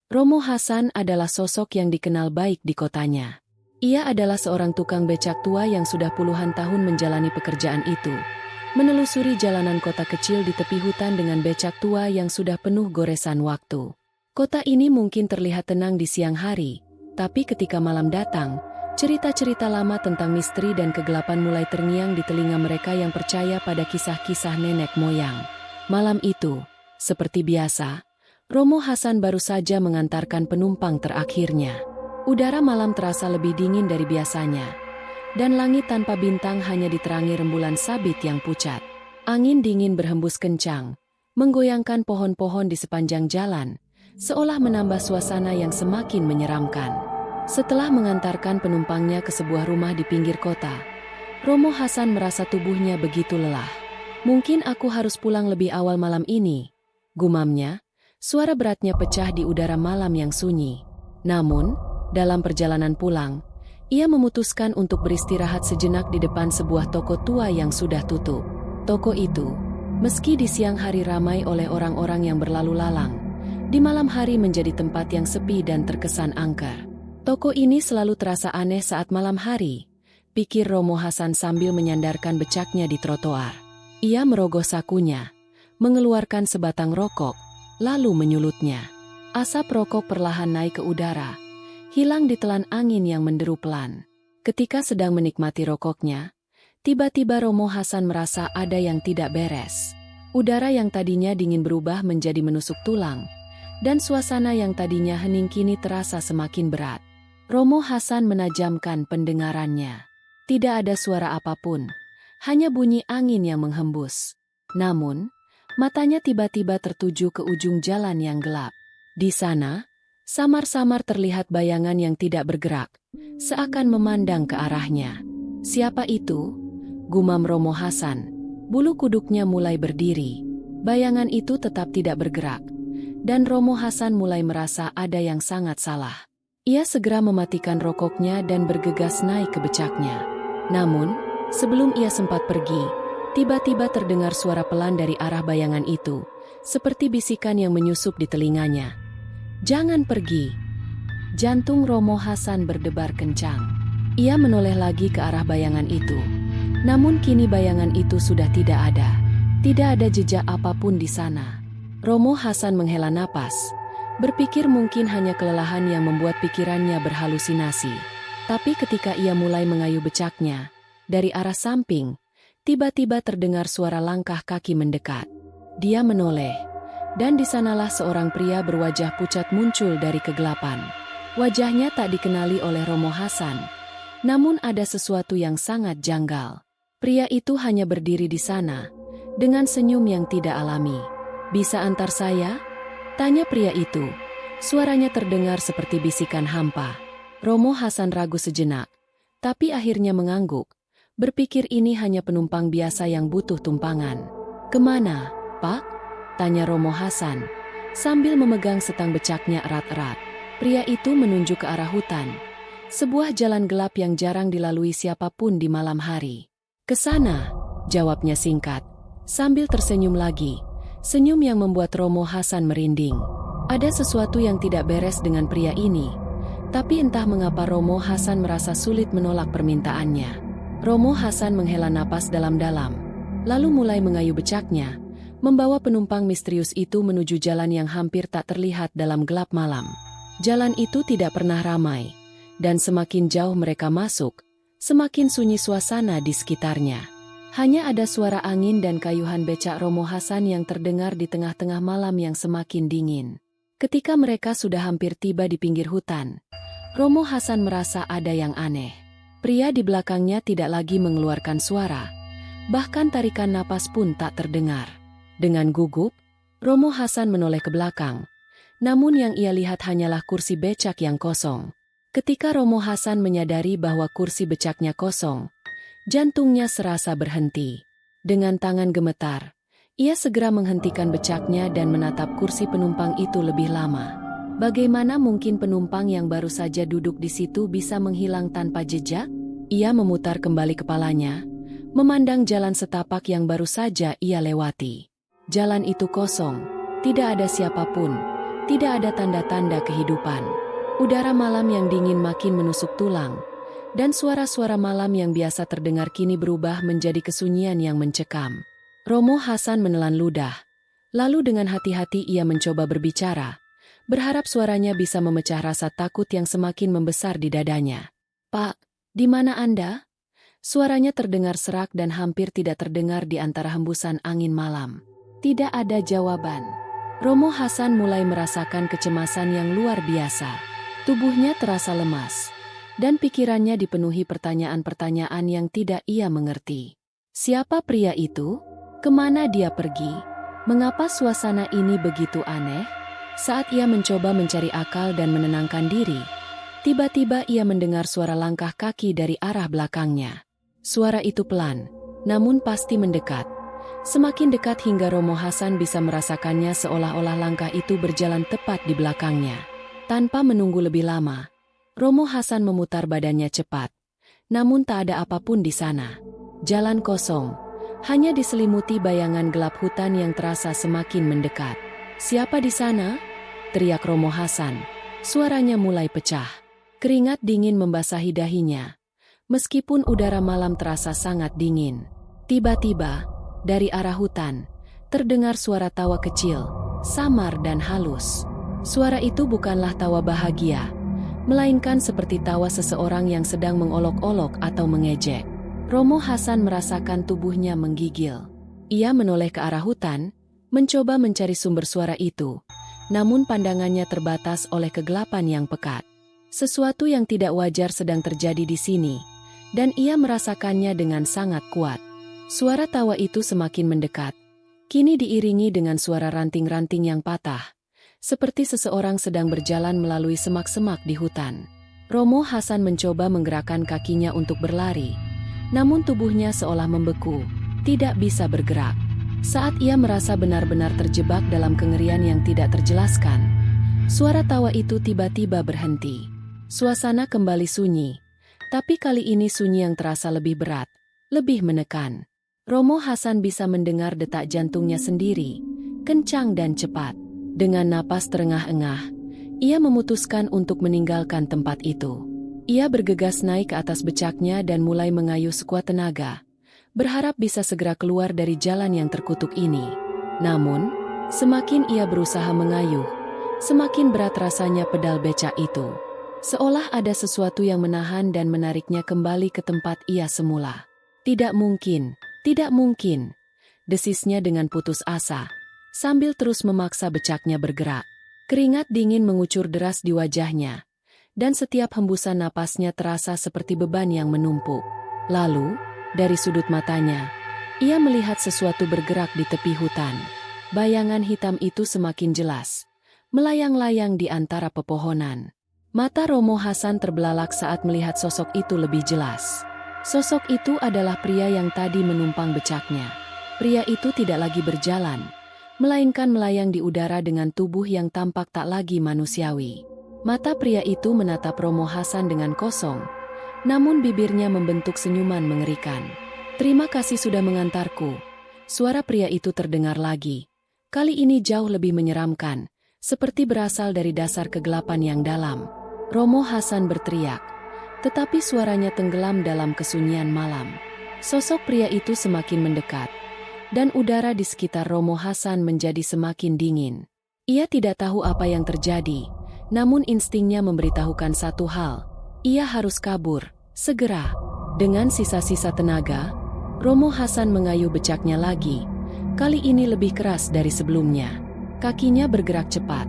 Romo Hasan adalah sosok yang dikenal baik di kotanya. Ia adalah seorang tukang becak tua yang sudah puluhan tahun menjalani pekerjaan itu, menelusuri jalanan kota kecil di tepi hutan dengan becak tua yang sudah penuh goresan waktu. Kota ini mungkin terlihat tenang di siang hari, tapi ketika malam datang, cerita-cerita lama tentang misteri dan kegelapan mulai terngiang di telinga mereka yang percaya pada kisah-kisah nenek moyang. Malam itu, seperti biasa, Romo Hasan baru saja mengantarkan penumpang terakhirnya. Udara malam terasa lebih dingin dari biasanya, dan langit tanpa bintang hanya diterangi rembulan sabit yang pucat. Angin dingin berhembus kencang, menggoyangkan pohon-pohon di sepanjang jalan, seolah menambah suasana yang semakin menyeramkan. Setelah mengantarkan penumpangnya ke sebuah rumah di pinggir kota, Romo Hasan merasa tubuhnya begitu lelah. "Mungkin aku harus pulang lebih awal malam ini," gumamnya. Suara beratnya pecah di udara malam yang sunyi. Namun, dalam perjalanan pulang, ia memutuskan untuk beristirahat sejenak di depan sebuah toko tua yang sudah tutup. Toko itu, meski di siang hari ramai oleh orang-orang yang berlalu lalang, di malam hari menjadi tempat yang sepi dan terkesan angker. Toko ini selalu terasa aneh saat malam hari, pikir Romo Hasan sambil menyandarkan becaknya di trotoar. Ia merogoh sakunya, mengeluarkan sebatang rokok, lalu menyulutnya. Asap rokok perlahan naik ke udara, hilang ditelan angin yang menderu pelan. Ketika sedang menikmati rokoknya, tiba-tiba Romo Hasan merasa ada yang tidak beres. Udara yang tadinya dingin berubah menjadi menusuk tulang, dan suasana yang tadinya hening kini terasa semakin berat. Romo Hasan menajamkan pendengarannya. Tidak ada suara apapun, hanya bunyi angin yang menghembus. Namun, matanya tiba-tiba tertuju ke ujung jalan yang gelap. Di sana, samar-samar terlihat bayangan yang tidak bergerak, seakan memandang ke arahnya. "Siapa itu?" gumam Romo Hasan. Bulu kuduknya mulai berdiri. Bayangan itu tetap tidak bergerak, dan Romo Hasan mulai merasa ada yang sangat salah. Ia segera mematikan rokoknya dan bergegas naik ke becaknya. Namun, sebelum ia sempat pergi, tiba-tiba terdengar suara pelan dari arah bayangan itu, seperti bisikan yang menyusup di telinganya. "Jangan pergi." Jantung Romo Hasan berdebar kencang. Ia menoleh lagi ke arah bayangan itu. Namun kini bayangan itu sudah tidak ada. Tidak ada jejak apapun di sana. Romo Hasan menghela napas, berpikir mungkin hanya kelelahan yang membuat pikirannya berhalusinasi. Tapi ketika ia mulai mengayuh becaknya, dari arah samping, tiba-tiba terdengar suara langkah kaki mendekat. Dia menoleh, dan di sanalah seorang pria berwajah pucat muncul dari kegelapan. Wajahnya tak dikenali oleh Romo Hasan, namun ada sesuatu yang sangat janggal. Pria itu hanya berdiri di sana, dengan senyum yang tidak alami. "Bisa antar saya?" tanya pria itu. Suaranya terdengar seperti bisikan hampa. Romo Hasan ragu sejenak, tapi akhirnya mengangguk, berpikir ini hanya penumpang biasa yang butuh tumpangan. "Kemana, Pak?" tanya Romo Hasan, sambil memegang setang becaknya erat-erat. Pria itu menunjuk ke arah hutan, sebuah jalan gelap yang jarang dilalui siapapun di malam hari. "Ke sana," jawabnya singkat, sambil tersenyum lagi, senyum yang membuat Romo Hasan merinding. Ada sesuatu yang tidak beres dengan pria ini, tapi entah mengapa Romo Hasan merasa sulit menolak permintaannya. Romo Hasan menghela napas dalam-dalam, lalu mulai mengayuh becaknya, membawa penumpang misterius itu menuju jalan yang hampir tak terlihat dalam gelap malam. Jalan itu tidak pernah ramai, dan semakin jauh mereka masuk, semakin sunyi suasana di sekitarnya. Hanya ada suara angin dan kayuhan becak Romo Hasan yang terdengar di tengah-tengah malam yang semakin dingin. Ketika mereka sudah hampir tiba di pinggir hutan, Romo Hasan merasa ada yang aneh. Pria di belakangnya tidak lagi mengeluarkan suara, bahkan tarikan napas pun tak terdengar. Dengan gugup, Romo Hasan menoleh ke belakang, namun yang ia lihat hanyalah kursi becak yang kosong. Ketika Romo Hasan menyadari bahwa kursi becaknya kosong, jantungnya serasa berhenti. Dengan tangan gemetar, ia segera menghentikan becaknya dan menatap kursi penumpang itu lebih lama. Bagaimana mungkin penumpang yang baru saja duduk di situ bisa menghilang tanpa jejak? Ia memutar kembali kepalanya, memandang jalan setapak yang baru saja ia lewati. Jalan itu kosong, tidak ada siapapun, Tidak ada tanda-tanda kehidupan. Udara malam yang dingin makin menusuk tulang, dan suara-suara malam yang biasa terdengar kini berubah menjadi kesunyian yang mencekam. Romo Hasan menelan ludah. Lalu dengan hati-hati ia mencoba berbicara, berharap suaranya bisa memecah rasa takut yang semakin membesar di dadanya. "Pak, di mana Anda?" Suaranya terdengar serak dan hampir tidak terdengar di antara hembusan angin malam. Tidak ada jawaban. Romo Hasan mulai merasakan kecemasan yang luar biasa. Tubuhnya terasa lemas, dan pikirannya dipenuhi pertanyaan-pertanyaan yang tidak ia mengerti. Siapa pria itu? Kemana dia pergi? Mengapa suasana ini begitu aneh? Saat ia mencoba mencari akal dan menenangkan diri, tiba-tiba ia mendengar suara langkah kaki dari arah belakangnya. Suara itu pelan, namun pasti mendekat. Semakin dekat hingga Romo Hasan bisa merasakannya seolah-olah langkah itu berjalan tepat di belakangnya. Tanpa menunggu lebih lama, Romo Hasan memutar badannya cepat. Namun tak ada apapun di sana. Jalan kosong, hanya diselimuti bayangan gelap hutan yang terasa semakin mendekat. "Siapa di sana?" teriak Romo Hasan. Suaranya mulai pecah. Keringat dingin membasahi dahinya. Meskipun udara malam terasa sangat dingin. Tiba-tiba, dari arah hutan, terdengar suara tawa kecil, samar dan halus. Suara itu bukanlah tawa bahagia, melainkan seperti tawa seseorang yang sedang mengolok-olok atau mengejek. Romo Hasan merasakan tubuhnya menggigil. Ia menoleh ke arah hutan, mencoba mencari sumber suara itu, namun pandangannya terbatas oleh kegelapan yang pekat. Sesuatu yang tidak wajar sedang terjadi di sini, dan ia merasakannya dengan sangat kuat. Suara tawa itu semakin mendekat, kini diiringi dengan suara ranting-ranting yang patah, seperti seseorang sedang berjalan melalui semak-semak di hutan. Romo Hasan mencoba menggerakkan kakinya untuk berlari, namun tubuhnya seolah membeku, tidak bisa bergerak. Saat ia merasa benar-benar terjebak dalam kengerian yang tidak terjelaskan, suara tawa itu tiba-tiba berhenti. Suasana kembali sunyi. Tapi kali ini sunyi yang terasa lebih berat, lebih menekan. Romo Hasan bisa mendengar detak jantungnya sendiri, kencang dan cepat. Dengan napas terengah-engah, ia memutuskan untuk meninggalkan tempat itu. Ia bergegas naik ke atas becaknya dan mulai mengayuh sekuat tenaga, berharap bisa segera keluar dari jalan yang terkutuk ini. Namun, semakin ia berusaha mengayuh, semakin berat rasanya pedal becak itu. Seolah ada sesuatu yang menahan dan menariknya kembali ke tempat ia semula. "Tidak mungkin, tidak mungkin," desisnya dengan putus asa, sambil terus memaksa becaknya bergerak. Keringat dingin mengucur deras di wajahnya, dan setiap hembusan napasnya terasa seperti beban yang menumpuk. Lalu, dari sudut matanya, ia melihat sesuatu bergerak di tepi hutan. Bayangan hitam itu semakin jelas, melayang-layang di antara pepohonan. Mata Romo Hasan terbelalak saat melihat sosok itu lebih jelas. Sosok itu adalah pria yang tadi menumpang becaknya. Pria itu tidak lagi berjalan, melainkan melayang di udara dengan tubuh yang tampak tak lagi manusiawi. Mata pria itu menatap Romo Hasan dengan kosong, namun bibirnya membentuk senyuman mengerikan. "Terima kasih sudah mengantarku." Suara pria itu terdengar lagi. Kali ini jauh lebih menyeramkan, seperti berasal dari dasar kegelapan yang dalam. Romo Hasan berteriak, tetapi suaranya tenggelam dalam kesunyian malam. Sosok pria itu semakin mendekat, dan udara di sekitar Romo Hasan menjadi semakin dingin. Ia tidak tahu apa yang terjadi, namun instingnya memberitahukan satu hal: ia harus kabur, segera. Dengan sisa-sisa tenaga, Romo Hasan mengayuh becaknya lagi, kali ini lebih keras dari sebelumnya. Kakinya bergerak cepat,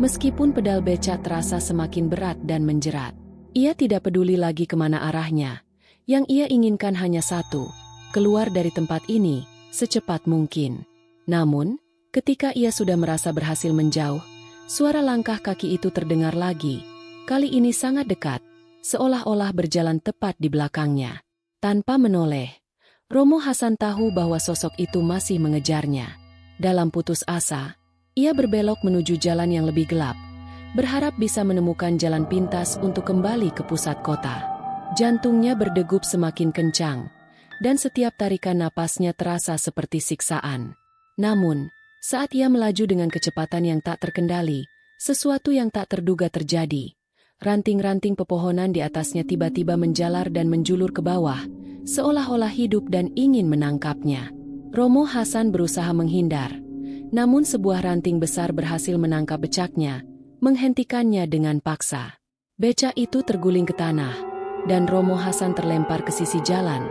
meskipun pedal becak terasa semakin berat dan menjerat. Ia tidak peduli lagi kemana arahnya. Yang ia inginkan hanya satu: keluar dari tempat ini secepat mungkin. Namun, ketika ia sudah merasa berhasil menjauh, suara langkah kaki itu terdengar lagi. Kali ini sangat dekat, seolah-olah berjalan tepat di belakangnya. Tanpa menoleh, Romo Hasan tahu bahwa sosok itu masih mengejarnya. Dalam putus asa, ia berbelok menuju jalan yang lebih gelap, berharap bisa menemukan jalan pintas untuk kembali ke pusat kota. Jantungnya berdegup semakin kencang, dan setiap tarikan napasnya terasa seperti siksaan. Namun, saat ia melaju dengan kecepatan yang tak terkendali, Sesuatu yang tak terduga terjadi. Ranting-ranting pepohonan di atasnya tiba-tiba menjalar dan menjulur ke bawah, seolah-olah hidup dan ingin menangkapnya. Romo Hasan berusaha menghindar. Namun sebuah ranting besar berhasil menangkap becaknya, menghentikannya dengan paksa. Becak itu terguling ke tanah, dan Romo Hasan terlempar ke sisi jalan.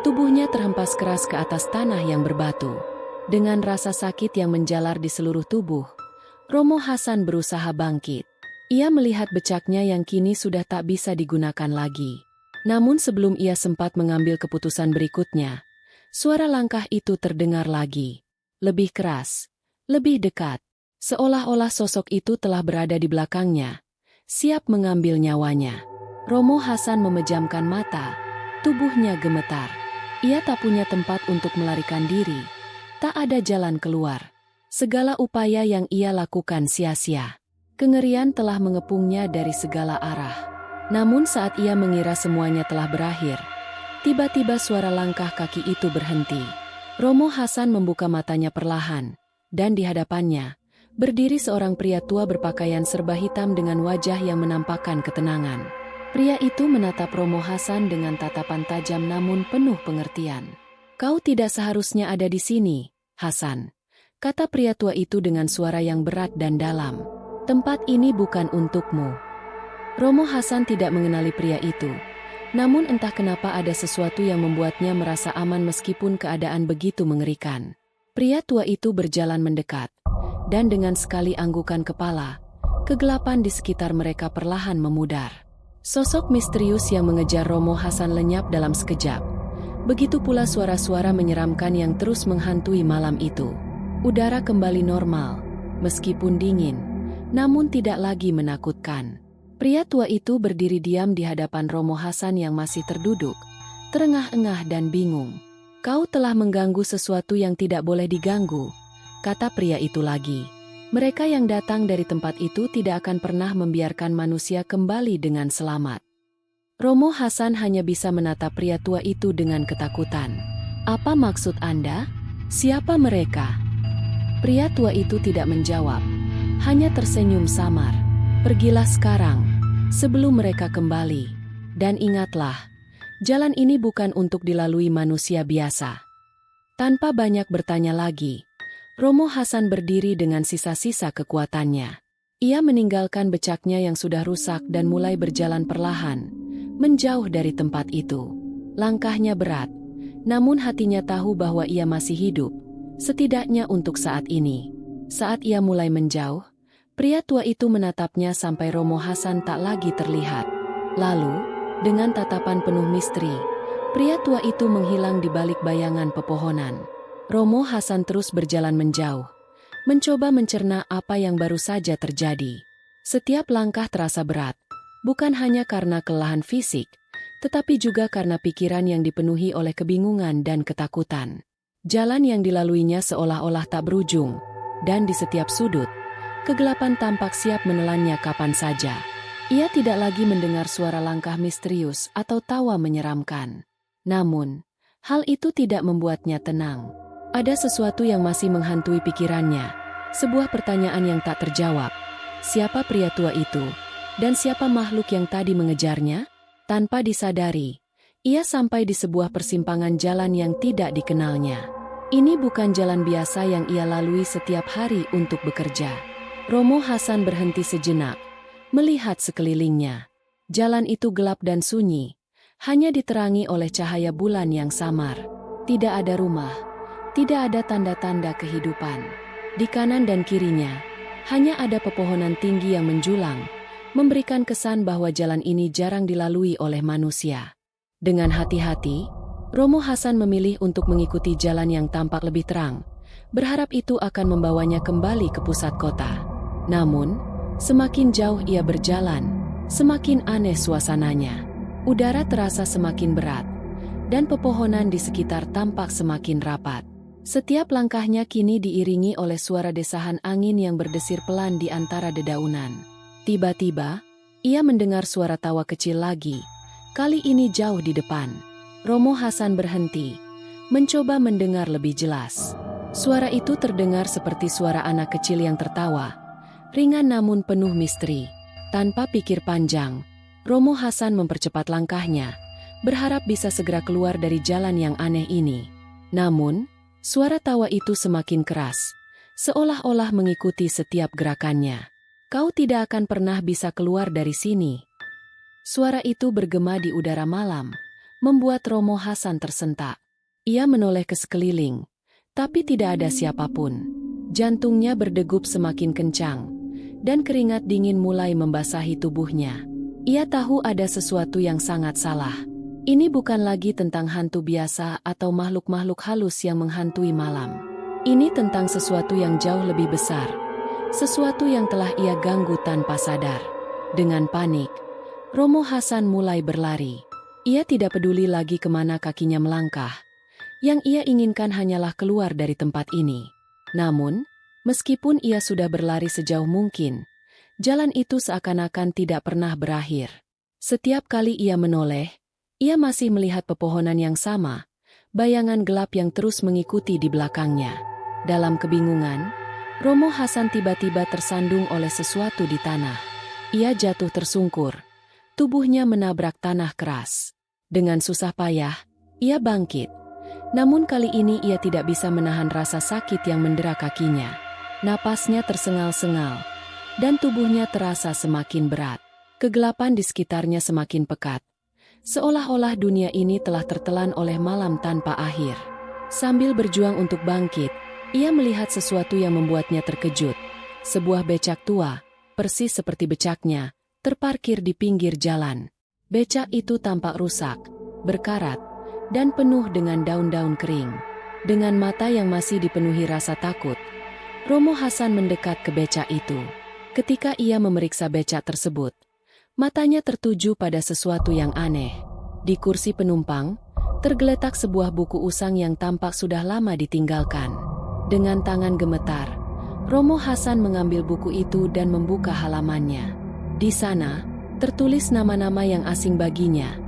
Tubuhnya terhempas keras ke atas tanah yang berbatu. Dengan rasa sakit yang menjalar di seluruh tubuh, Romo Hasan berusaha bangkit. Ia melihat becaknya yang kini sudah tak bisa digunakan lagi. Namun sebelum ia sempat mengambil keputusan berikutnya, suara langkah itu terdengar lagi. Lebih keras, lebih dekat. Seolah-olah sosok itu telah berada di belakangnya, siap mengambil nyawanya. Romo Hasan memejamkan mata, tubuhnya gemetar. Ia tak punya tempat untuk melarikan diri. Tak ada jalan keluar. Segala upaya yang ia lakukan sia-sia. Kengerian telah mengepungnya dari segala arah. Namun saat ia mengira semuanya telah berakhir, tiba-tiba suara langkah kaki itu berhenti. Romo Hasan membuka matanya perlahan, dan di hadapannya berdiri seorang pria tua berpakaian serba hitam dengan wajah yang menampakkan ketenangan. Pria itu menatap Romo Hasan dengan tatapan tajam namun penuh pengertian. "Kau tidak seharusnya ada di sini, Hasan," kata pria tua itu dengan suara yang berat dan dalam. "Tempat ini bukan untukmu." Romo Hasan tidak mengenali pria itu. Namun entah kenapa ada sesuatu yang membuatnya merasa aman meskipun keadaan begitu mengerikan. Pria tua itu berjalan mendekat. Dan dengan sekali anggukan kepala, kegelapan di sekitar mereka perlahan memudar. Sosok misterius yang mengejar Romo Hasan lenyap dalam sekejap. Begitu pula suara-suara menyeramkan yang terus menghantui malam itu. Udara kembali normal, meskipun dingin, namun tidak lagi menakutkan. Pria tua itu berdiri diam di hadapan Romo Hasan yang masih terduduk, terengah-engah dan bingung. "Kau telah mengganggu sesuatu yang tidak boleh diganggu," kata pria itu lagi. Mereka yang datang dari tempat itu tidak akan pernah membiarkan manusia kembali dengan selamat. Romo Hasan hanya bisa menatap pria tua itu dengan ketakutan. "Apa maksud Anda? Siapa mereka?" Pria tua itu tidak menjawab, hanya tersenyum samar. "Pergilah sekarang, sebelum mereka kembali. Dan ingatlah, jalan ini bukan untuk dilalui manusia biasa." Tanpa banyak bertanya lagi, Romo Hasan berdiri dengan sisa-sisa kekuatannya. Ia meninggalkan becaknya yang sudah rusak dan mulai berjalan perlahan, menjauh dari tempat itu. Langkahnya berat, namun hatinya tahu bahwa ia masih hidup, setidaknya untuk saat ini. Saat ia mulai menjauh, pria tua itu menatapnya sampai Romo Hasan tak lagi terlihat. Lalu, dengan tatapan penuh misteri, pria tua itu menghilang di balik bayangan pepohonan. Romo Hasan terus berjalan menjauh, mencoba mencerna apa yang baru saja terjadi. Setiap langkah terasa berat, bukan hanya karena kelelahan fisik, tetapi juga karena pikiran yang dipenuhi oleh kebingungan dan ketakutan. Jalan yang dilaluinya seolah-olah tak berujung, dan di setiap sudut, kegelapan tampak siap menelannya kapan saja. Ia tidak lagi mendengar suara langkah misterius atau tawa menyeramkan. Namun, hal itu tidak membuatnya tenang. Ada sesuatu yang masih menghantui pikirannya, sebuah pertanyaan yang tak terjawab. Siapa pria tua itu? Dan siapa makhluk yang tadi mengejarnya? Tanpa disadari, ia sampai di sebuah persimpangan jalan yang tidak dikenalnya. Ini bukan jalan biasa yang ia lalui setiap hari untuk bekerja. Romo Hasan berhenti sejenak, melihat sekelilingnya. Jalan itu gelap dan sunyi, hanya diterangi oleh cahaya bulan yang samar. Tidak ada rumah, tidak ada tanda-tanda kehidupan. Di kanan dan kirinya, hanya ada pepohonan tinggi yang menjulang, memberikan kesan bahwa jalan ini jarang dilalui oleh manusia. Dengan hati-hati, Romo Hasan memilih untuk mengikuti jalan yang tampak lebih terang, berharap itu akan membawanya kembali ke pusat kota. Namun, semakin jauh ia berjalan, semakin aneh suasananya. Udara terasa semakin berat, dan pepohonan di sekitar tampak semakin rapat. Setiap langkahnya kini diiringi oleh suara desahan angin yang berdesir pelan di antara dedaunan. Tiba-tiba, ia mendengar suara tawa kecil lagi, kali ini jauh di depan. Romo Hasan berhenti, mencoba mendengar lebih jelas. Suara itu terdengar seperti suara anak kecil yang tertawa, Ringan namun penuh misteri. Tanpa pikir panjang, Romo Hasan mempercepat langkahnya, berharap bisa segera keluar dari jalan yang aneh ini. Namun, suara tawa itu semakin keras, seolah-olah mengikuti setiap gerakannya. Kau tidak akan pernah bisa keluar dari sini. Suara itu bergema di udara malam, membuat Romo Hasan tersentak. Ia menoleh ke sekeliling, tapi tidak ada siapapun. Jantungnya berdegup semakin kencang, dan keringat dingin mulai membasahi tubuhnya. Ia tahu ada sesuatu yang sangat salah. Ini bukan lagi tentang hantu biasa atau makhluk-makhluk halus yang menghantui malam. Ini tentang sesuatu yang jauh lebih besar. Sesuatu yang telah ia ganggu tanpa sadar. Dengan panik, Romo Hasan mulai berlari. Ia tidak peduli lagi kemana kakinya melangkah. Yang ia inginkan hanyalah keluar dari tempat ini. Namun, meskipun ia sudah berlari sejauh mungkin, jalan itu seakan-akan tidak pernah berakhir. Setiap kali ia menoleh, ia masih melihat pepohonan yang sama, bayangan gelap yang terus mengikuti di belakangnya. Dalam kebingungan, Romo Hasan tiba-tiba tersandung oleh sesuatu di tanah. Ia jatuh tersungkur, tubuhnya menabrak tanah keras. Dengan susah payah, ia bangkit. Namun kali ini ia tidak bisa menahan rasa sakit yang mendera kakinya. Napasnya tersengal-sengal, dan tubuhnya terasa semakin berat. Kegelapan di sekitarnya semakin pekat. Seolah-olah dunia ini telah tertelan oleh malam tanpa akhir. Sambil berjuang untuk bangkit, ia melihat sesuatu yang membuatnya terkejut. Sebuah becak tua, persis seperti becaknya, terparkir di pinggir jalan. Becak itu tampak rusak, berkarat, dan penuh dengan daun-daun kering. Dengan mata yang masih dipenuhi rasa takut, Romo Hasan mendekat ke becak itu. Ketika ia memeriksa becak tersebut, matanya tertuju pada sesuatu yang aneh. Di kursi penumpang, tergeletak sebuah buku usang yang tampak sudah lama ditinggalkan. Dengan tangan gemetar, Romo Hasan mengambil buku itu dan membuka halamannya. Di sana, tertulis nama-nama yang asing baginya.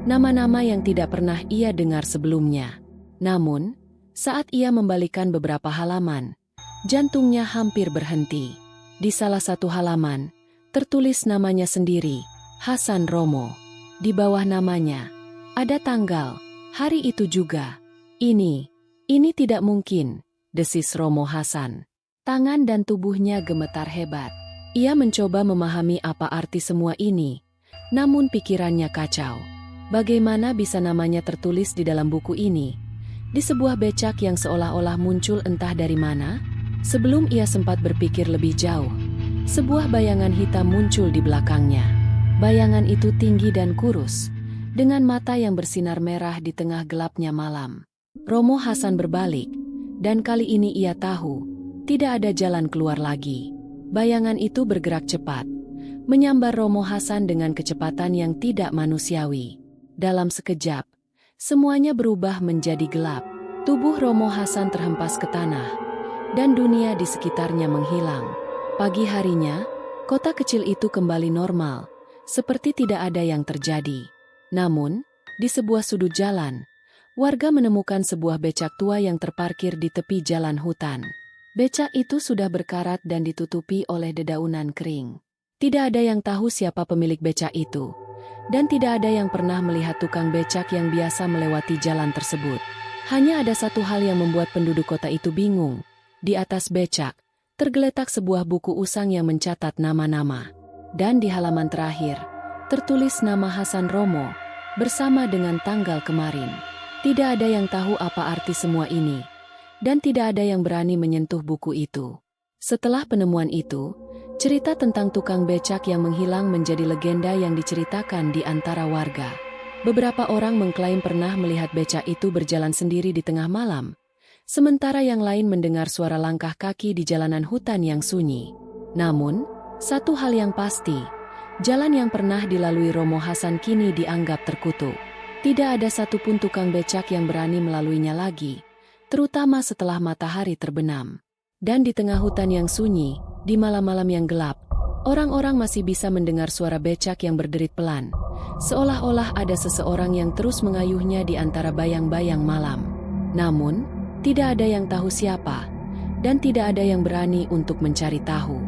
Nama-nama yang tidak pernah ia dengar sebelumnya. Namun, saat ia membalikan beberapa halaman, jantungnya hampir berhenti. Di salah satu halaman, tertulis namanya sendiri, Hasan Romo. Di bawah namanya, ada tanggal, hari itu juga. Ini tidak mungkin, desis Romo Hasan. Tangan dan tubuhnya gemetar hebat. Ia mencoba memahami apa arti semua ini, namun pikirannya kacau. Bagaimana bisa namanya tertulis di dalam buku ini? Di sebuah becak yang seolah-olah muncul entah dari mana? Sebelum ia sempat berpikir lebih jauh, sebuah bayangan hitam muncul di belakangnya. Bayangan itu tinggi dan kurus, dengan mata yang bersinar merah di tengah gelapnya malam. Romo Hasan berbalik, dan kali ini ia tahu, tidak ada jalan keluar lagi. Bayangan itu bergerak cepat, menyambar Romo Hasan dengan kecepatan yang tidak manusiawi. Dalam sekejap, semuanya berubah menjadi gelap. Tubuh Romo Hasan terhempas ke tanah, dan dunia di sekitarnya menghilang. Pagi harinya, kota kecil itu kembali normal, seperti tidak ada yang terjadi. Namun, di sebuah sudut jalan, warga menemukan sebuah becak tua yang terparkir di tepi jalan hutan. Becak itu sudah berkarat dan ditutupi oleh dedaunan kering. Tidak ada yang tahu siapa pemilik becak itu. Dan tidak ada yang pernah melihat tukang becak yang biasa melewati jalan tersebut. Hanya ada satu hal yang membuat penduduk kota itu bingung. Di atas becak, tergeletak sebuah buku usang yang mencatat nama-nama. Dan di halaman terakhir, tertulis nama Hasan Romo, bersama dengan tanggal kemarin. Tidak ada yang tahu apa arti semua ini. Dan tidak ada yang berani menyentuh buku itu. Setelah penemuan itu, cerita tentang tukang becak yang menghilang menjadi legenda yang diceritakan di antara warga. Beberapa orang mengklaim pernah melihat becak itu berjalan sendiri di tengah malam, sementara yang lain mendengar suara langkah kaki di jalanan hutan yang sunyi. Namun, satu hal yang pasti, jalan yang pernah dilalui Romo Hasan kini dianggap terkutuk. Tidak ada satupun tukang becak yang berani melaluinya lagi, terutama setelah matahari terbenam. Dan di tengah hutan yang sunyi, di malam-malam yang gelap, orang-orang masih bisa mendengar suara becak yang berderit pelan, seolah-olah ada seseorang yang terus mengayuhnya di antara bayang-bayang malam. Namun, tidak ada yang tahu siapa, dan tidak ada yang berani untuk mencari tahu.